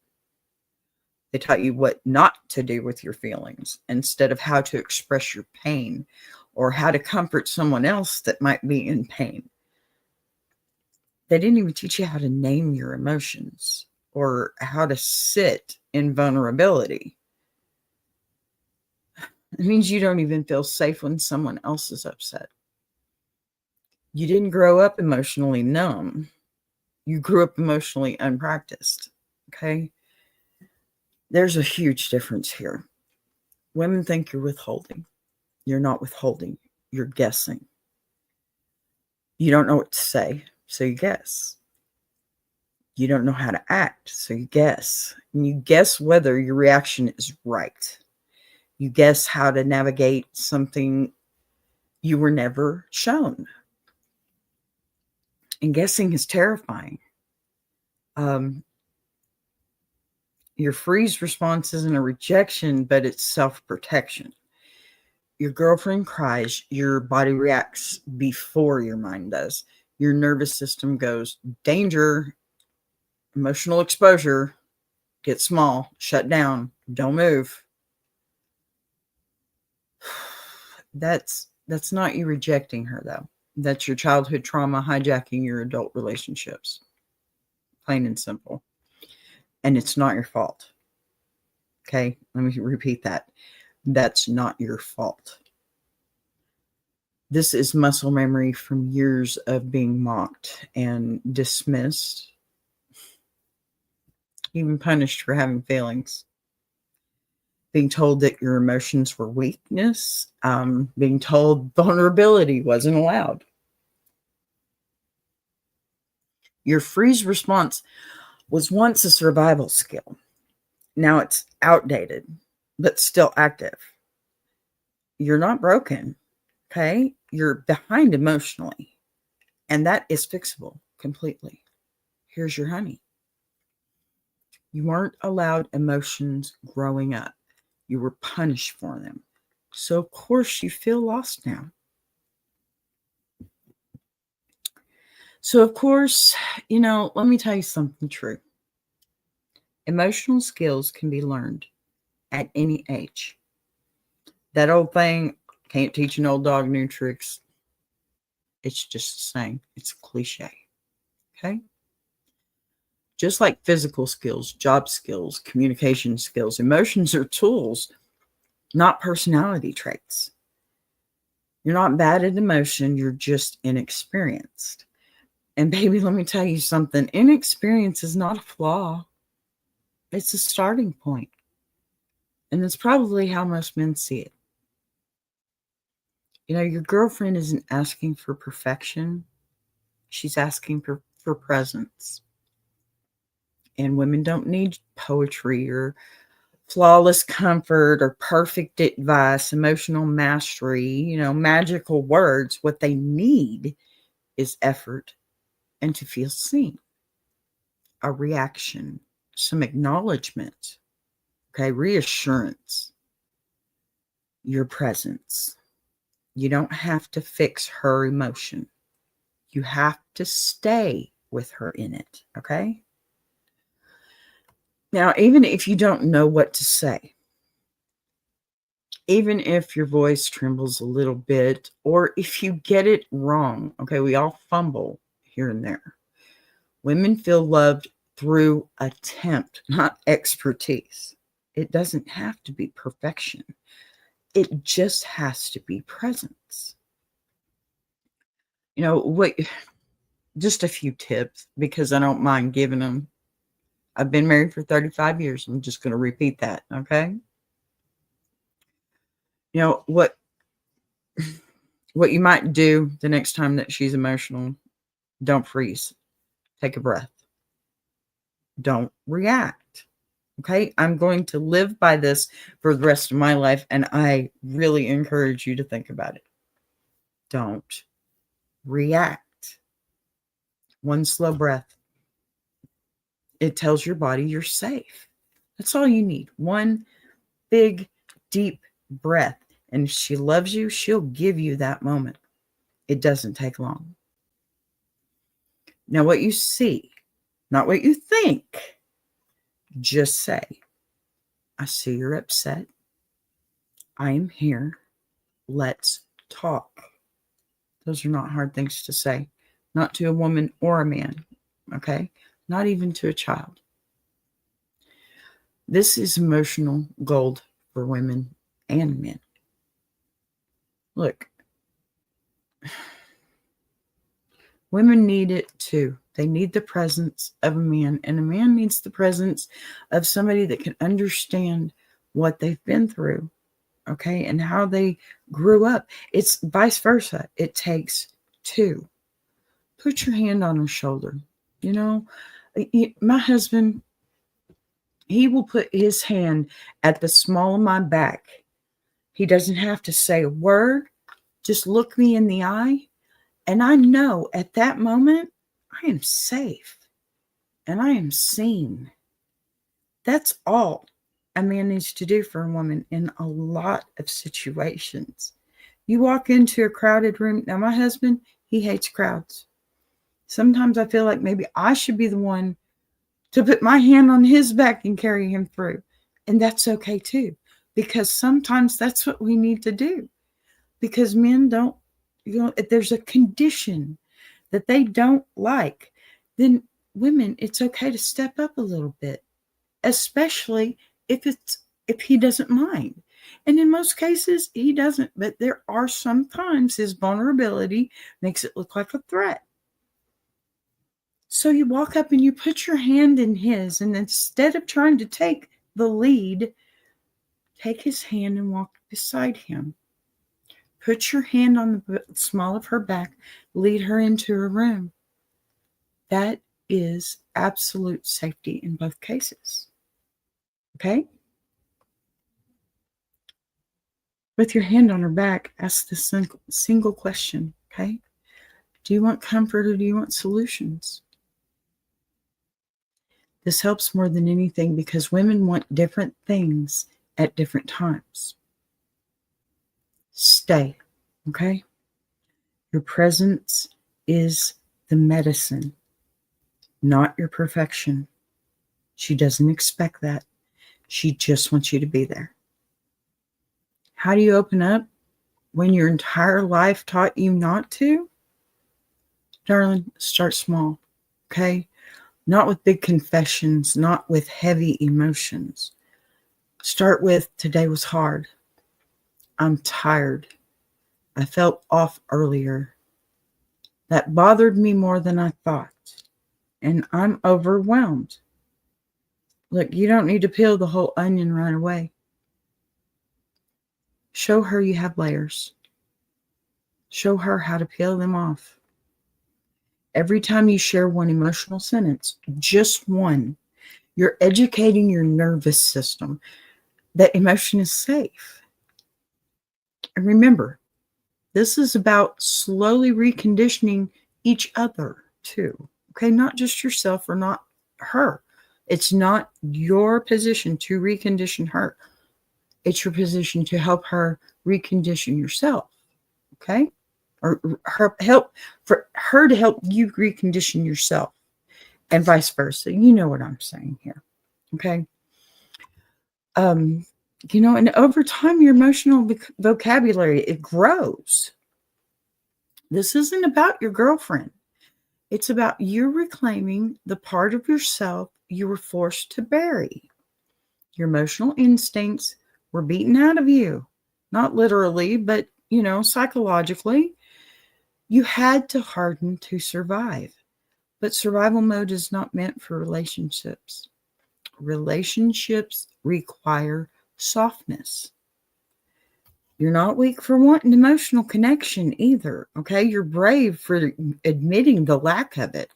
They taught you what not to do with your feelings instead of how to express your pain or how to comfort someone else that might be in pain. They didn't even teach you how to name your emotions or how to sit in vulnerability. It means you don't even feel safe when someone else is upset. You didn't grow up emotionally numb. You grew up emotionally unpracticed. Okay? There's a huge difference here. Women think you're withholding. You're not withholding. You're guessing. You don't know what to say, so you guess. You don't know how to act, so you guess. And you guess whether your reaction is right. You guess how to navigate something you were never shown. And guessing is terrifying. Your freeze response isn't a rejection, but it's self-protection. Your girlfriend cries, your body reacts before your mind does. Your nervous system goes, danger, emotional exposure, get small, shut down, don't move. That's not you rejecting her, though. That's your childhood trauma hijacking your adult relationships. Plain and simple. And it's not your fault. Okay, let me repeat that. That's not your fault. This is muscle memory from years of being mocked and dismissed, even punished for having feelings. Being told that your emotions were weakness, being told vulnerability wasn't allowed. Your freeze response was once a survival skill. Now it's outdated, but still active. You're not broken, okay? You're behind emotionally, and that is fixable completely. Here's your honey. You weren't allowed emotions growing up. You were punished for them. So, of course, you feel lost now. So, of course, let me tell you something true. Emotional skills can be learned at any age. That old thing, can't teach an old dog new tricks. It's just the same. It's a cliche. Okay? Just like physical skills, job skills, communication skills, emotions are tools, not personality traits. You're not bad at emotion. You're just inexperienced. And baby, let me tell you something. Inexperience is not a flaw. It's a starting point. And that's probably how most men see it. Your girlfriend isn't asking for perfection. She's asking for presence. And women don't need poetry or flawless comfort or perfect advice, emotional mastery, magical words. What they need is effort and to feel seen, a reaction, some acknowledgement, okay, reassurance, your presence. You don't have to fix her emotion. You have to stay with her in it, okay? Now, even if you don't know what to say, even if your voice trembles a little bit, or if you get it wrong, okay, we all fumble here and there. Women feel loved through attempt, not expertise. It doesn't have to be perfection. It just has to be presence. Just a few tips, because I don't mind giving them. I've been married for 35 years. I'm just going to repeat that, okay? What you might do the next time that she's emotional, don't freeze. Take a breath. Don't react. Okay? I'm going to live by this for the rest of my life, and I really encourage you to think about it. Don't react. One slow breath. It tells your body you're safe. That's all you need. One big, deep breath. And if she loves you, she'll give you that moment. It doesn't take long. Now, what you see, not what you think, just say, I see you're upset. I am here. Let's talk. Those are not hard things to say, not to a woman or a man, okay? Not even to a child. This is emotional gold for women and men. Look, women need it too. They need the presence of a man, and a man needs the presence of somebody that can understand what they've been through, okay, and how they grew up. It's vice versa. It takes two. Put your hand on her shoulder. My husband, he will put his hand at the small of my back. He doesn't have to say a word. Just look me in the eye. And I know at that moment, I am safe and I am seen. That's all a man needs to do for a woman in a lot of situations. You walk into a crowded room. Now, my husband, he hates crowds. Sometimes I feel like maybe I should be the one to put my hand on his back and carry him through. And that's okay too, because sometimes that's what we need to do. because men don't, if there's a condition that they don't like, then women, it's okay to step up a little bit, especially if he doesn't mind. And in most cases, he doesn't, but there are sometimes his vulnerability makes it look like a threat. So you walk up and you put your hand in his, and instead of trying to take the lead, take his hand and walk beside him. Put your hand on the small of her back, lead her into her room. That is absolute safety in both cases. Okay? With your hand on her back, ask the single question. Okay? Do you want comfort or do you want solutions? This helps more than anything because women want different things at different times. Stay. Okay? Your presence is the medicine, not your perfection. She doesn't expect that. She just wants you to be there. How do you open up when your entire life taught you not to? Darling, start small, okay? Not with big confessions, not with heavy emotions. Start with, today was hard. I'm tired. I felt off earlier. That bothered me more than I thought. And I'm overwhelmed. Look, you don't need to peel the whole onion right away. Show her you have layers. Show her how to peel them off. Every time you share one emotional sentence, just one, you're educating your nervous system that emotion is safe. And remember, this is about slowly reconditioning each other too. Okay, not just yourself or not her. It's not your position to recondition her. It's your position to help her recondition yourself. Okay? Or help for her to help you recondition yourself and vice versa. You know what I'm saying here. Okay? And over time your emotional vocabulary, it grows. This isn't about your girlfriend. It's about you reclaiming the part of yourself you were forced to bury. Your emotional instincts were beaten out of you. Not literally, but, psychologically. You had to harden to survive. But survival mode is not meant for relationships. Relationships require softness. You're not weak for wanting emotional connection either, okay? You're brave for admitting the lack of it.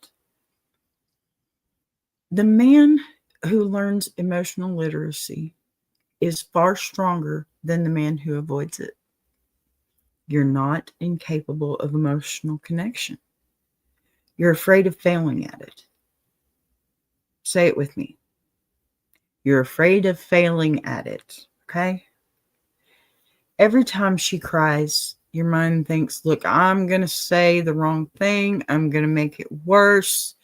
The man who learns emotional literacy is far stronger than the man who avoids it. You're not incapable of emotional connection. You're afraid of failing at it. Say it with me. You're afraid of failing at it, okay? Every time she cries, your mind thinks, look, I'm going to say the wrong thing. I'm going to make it worse.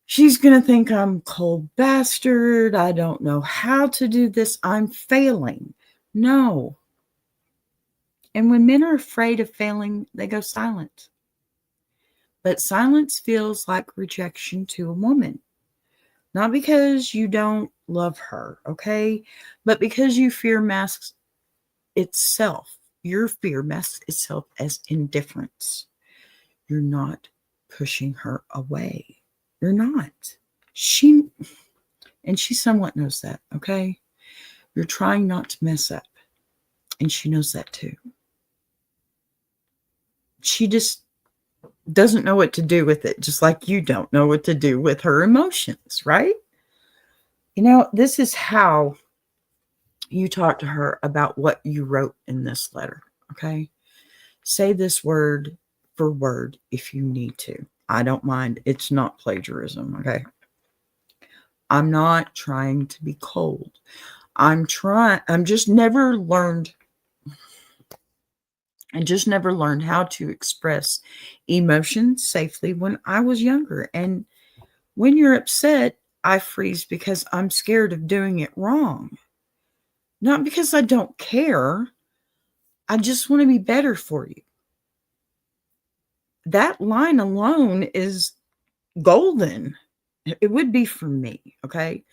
She's going to think I'm a cold bastard. I don't know how to do this. I'm failing. No. And when men are afraid of failing, they go silent. But silence feels like rejection to a woman. Not because you don't love her, okay? But because you fear masks itself. Your fear masks itself as indifference. You're not pushing her away. You're not. She somewhat knows that, okay? You're trying not to mess up. And she knows that too. She just doesn't know what to do with it, just like you don't know what to do with her emotions, right? This is how you talk to her about what you wrote in this letter, okay? Say this word for word if you need to. I don't mind. It's not plagiarism, okay? I'm not trying to be cold. I'm just never learned. I just never learned how to express emotion safely when I was younger. And when you're upset, I freeze because I'm scared of doing it wrong. Not because I don't care. I just want to be better for you. That line alone is golden. It would be for me, okay?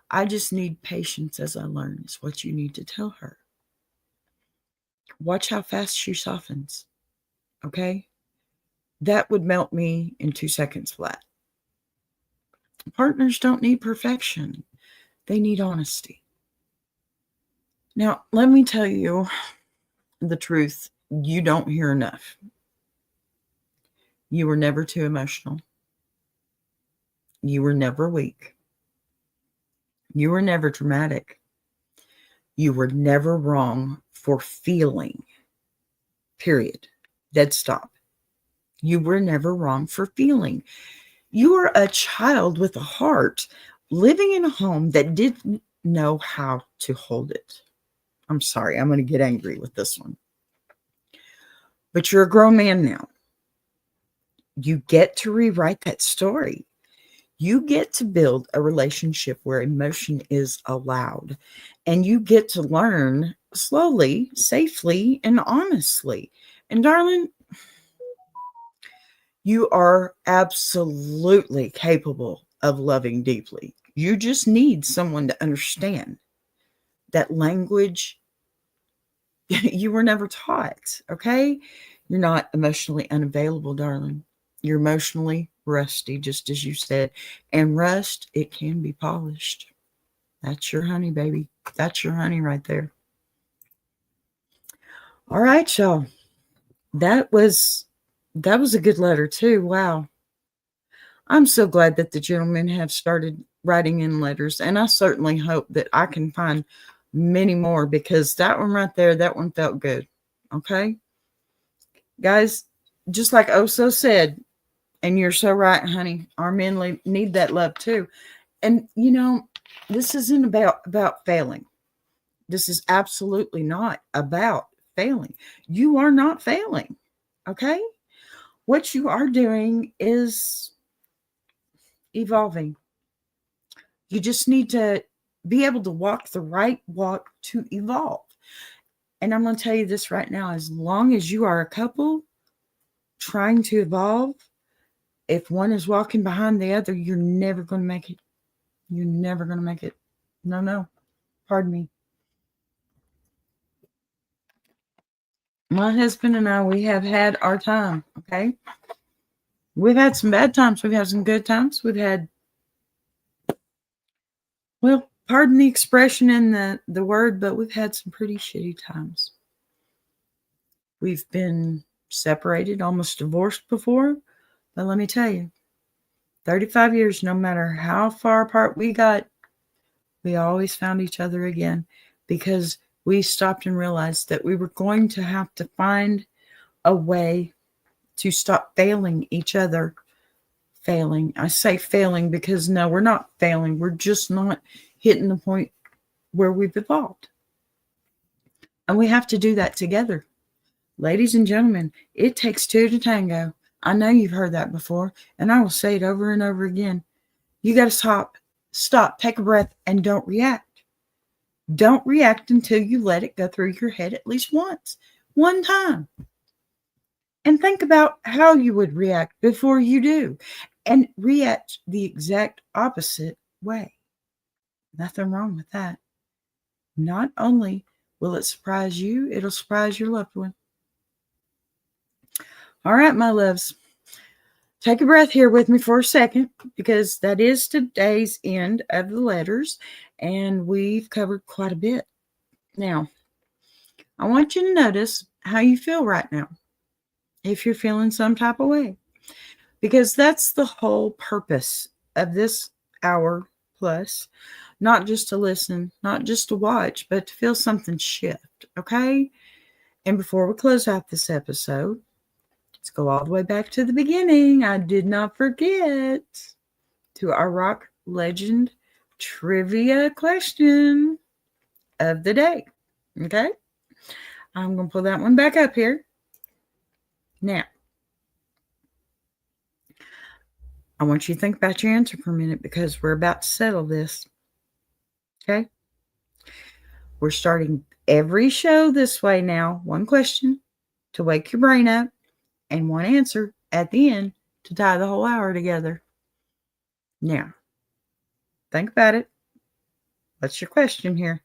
I just need patience as I learn, is what you need to tell her. Watch how fast she softens, okay? That would melt me in 2 seconds flat. Partners don't need perfection, they need honesty. Now, let me tell you the truth you don't hear enough. You were never too emotional. You were never weak. You were never dramatic. You were never wrong for feeling, period. Dead stop. You were never wrong for feeling. You were a child with a heart living in a home that didn't know how to hold it. I'm sorry, I'm going to get angry with this one. But you're a grown man now. You get to rewrite that story. You get to build a relationship where emotion is allowed. And you get to learn slowly, safely, and honestly. And darling, you are absolutely capable of loving deeply. You just need someone to understand that language you were never taught, okay? You're not emotionally unavailable, darling. You're emotionally rusty, just as you said. And rust, it can be polished. That's your honey, baby. That's your honey right there. All right, y'all. That was a good letter too. Wow. I'm so glad that the gentlemen have started writing in letters, and I certainly hope that I can find many more, because that one right there, that one felt good. Okay? Guys, just like Oso said, and you're so right, honey, our men need that love too. And this isn't about failing. This is absolutely not about failing. You are not failing. Okay? What you are doing is evolving. You just need to be able to walk the right walk to evolve. And I'm going to tell you this right now, as long as you are a couple trying to evolve, if one is walking behind the other, you're never going to make it. You're never going to make it. No. Pardon me. My husband and I, we have had our time, okay? We've had some bad times. We've had some good times. We've had, well, pardon the expression and the word, but we've had some pretty shitty times. We've been separated, almost divorced before. But let me tell you, 35 years, no matter how far apart we got, we always found each other again, because we stopped and realized that we were going to have to find a way to stop failing each other. Failing. I say failing because no, we're not failing. We're just not hitting the point where we've evolved. And we have to do that together. Ladies and gentlemen, it takes two to tango. I know you've heard that before, and I will say it over and over again. You got to stop, take a breath, and don't react. Don't react until you let it go through your head at least once, one time. And think about how you would react before you do, and react the exact opposite way. Nothing wrong with that. Not only will it surprise you, it'll surprise your loved one. All right, my loves. Take a breath here with me for a second, because that is today's end of the letters, and we've covered quite a bit. Now, I want you to notice how you feel right now, if you're feeling some type of way, because that's the whole purpose of this hour plus. Not just to listen, not just to watch, but to feel something shift, okay? And before we close out this episode, let's go all the way back to the beginning. I did not forget to our rock legend trivia question of the day. Okay? I'm going to pull that one back up here. Now, I want you to think about your answer for a minute, because we're about to settle this. Okay? We're starting every show this way now. One question to wake your brain up, and one answer at the end to tie the whole hour together. Now, think about it. What's your question here?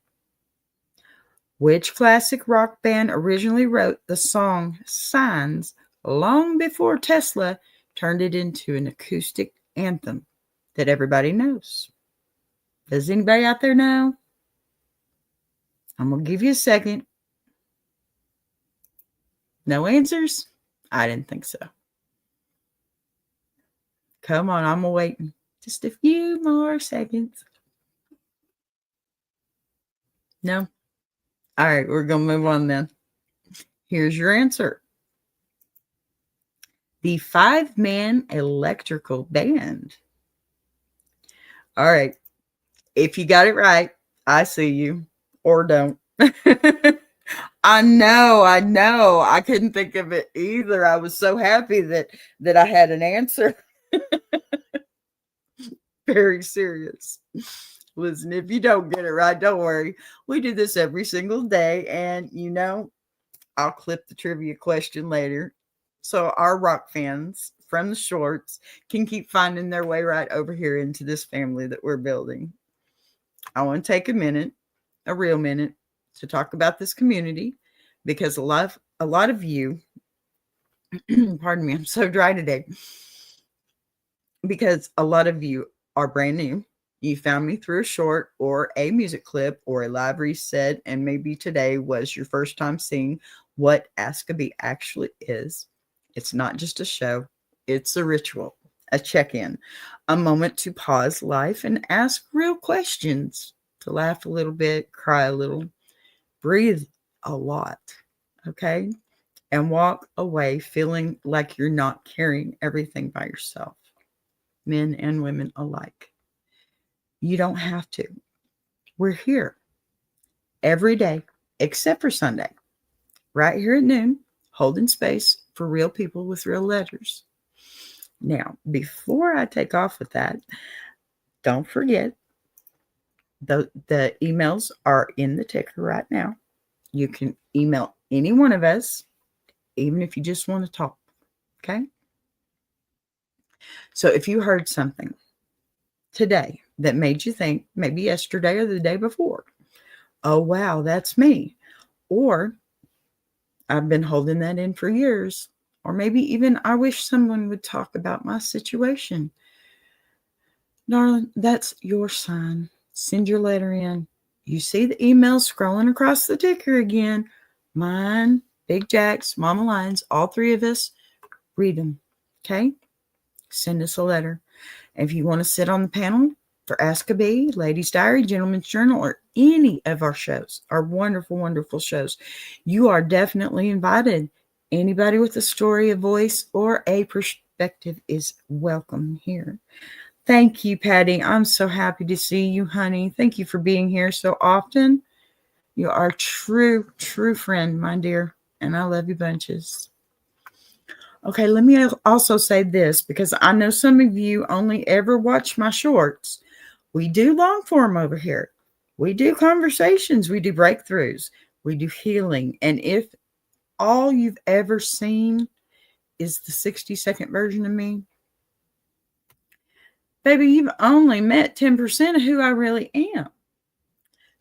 Which classic rock band originally wrote the song Signs long before Tesla turned it into an acoustic anthem that everybody knows? Does anybody out there know? I'm going to give you a second. No answers? I didn't think so. Come on, I'm waiting. Just a few more seconds. No? All right, we're going to move on then. Here's your answer. The five-man electrical band. All right. If you got it right, I see you. Or don't. I know. I couldn't think of it either. I was so happy that I had an answer. Very serious. Listen, if you don't get it right, don't worry. We do this every single day. And, I'll clip the trivia question later. So our rock fans from the shorts can keep finding their way right over here into this family that we're building. I want to take a real minute, to talk about this community, because a lot of you, pardon me, I'm so dry today, because a lot of you are brand new. You found me through a short or a music clip or a live reset, and maybe today was your first time seeing what Ask a Bee actually is. It's not just a show, it's a ritual, a check-in, a moment to pause life and ask real questions, to laugh a little bit, cry a little, breathe a lot, okay? And walk away feeling like you're not carrying everything by yourself, men and women alike. You don't have to. We're here every day, except for Sunday, right here at noon, holding space for real people with real letters. Now, before I take off with that, don't forget, the emails are in the ticker right now. You can email any one of us, even if you just want to talk, okay? So if you heard something today that made you think, maybe yesterday or the day before, oh, wow, that's me. Or I've been holding that in for years. Or maybe even I wish someone would talk about my situation. Darling, that's your sign. Send your letter in. You see the emails scrolling across the ticker again. Mine, Big Jack's, Mama Lion's, all three of us, read them. Okay? Send us a letter. If you want to sit on the panel for Ask a Bee, Ladies Diary, Gentleman's Journal, or any of our shows, our wonderful, wonderful shows, you are definitely invited. Anybody with a story, a voice, or a perspective is welcome here. Thank you, Patty. I'm so happy to see you, honey. Thank you for being here so often. You are a true, true friend, my dear, and I love you bunches. Okay, let me also say this, because I know some of you only ever watch my shorts. We do long form over here. We do conversations. We do breakthroughs. We do healing. And if all you've ever seen is the 60-second version of me, baby, you've only met 10% of who I really am.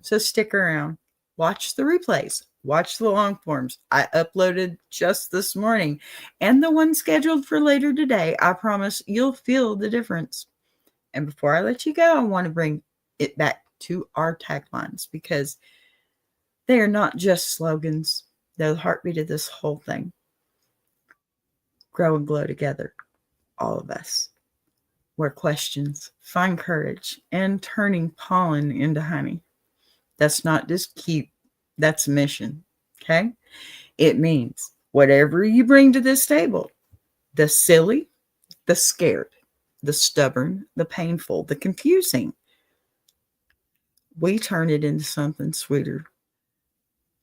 So stick around. Watch the replays. Watch the long forms. I uploaded just this morning, and the one scheduled for later today. I promise you'll feel the difference. And before I let you go, I want to bring it back to our taglines, because they are not just slogans. They're the heartbeat of this whole thing. Grow and glow together, all of us. Where questions find courage, and turning pollen into honey. That's not just cute. That's a mission. Okay? It means whatever you bring to this table, the silly, the scared, the stubborn, the painful, the confusing, we turn it into something sweeter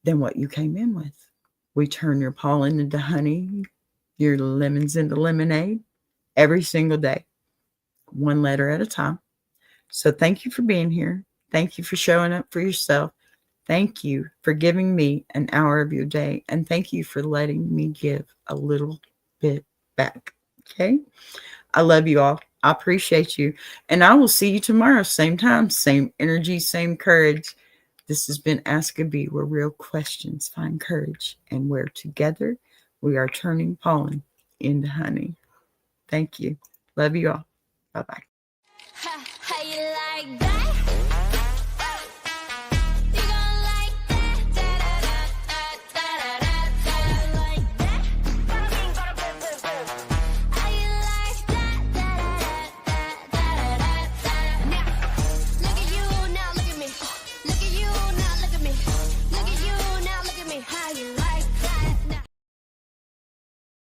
than what you came in with. We turn your pollen into honey, your lemons into lemonade every single day, one letter at a time. So thank you for being here. Thank you for showing up for yourself. Thank you for giving me an hour of your day. And thank you for letting me give a little bit back. Okay. I love you all. I appreciate you. And I will see you tomorrow. Same time, same energy, same courage. This has been Ask a Bee, where real questions find courage and where together we are turning pollen into honey. Thank you. Love you all. Bye bye.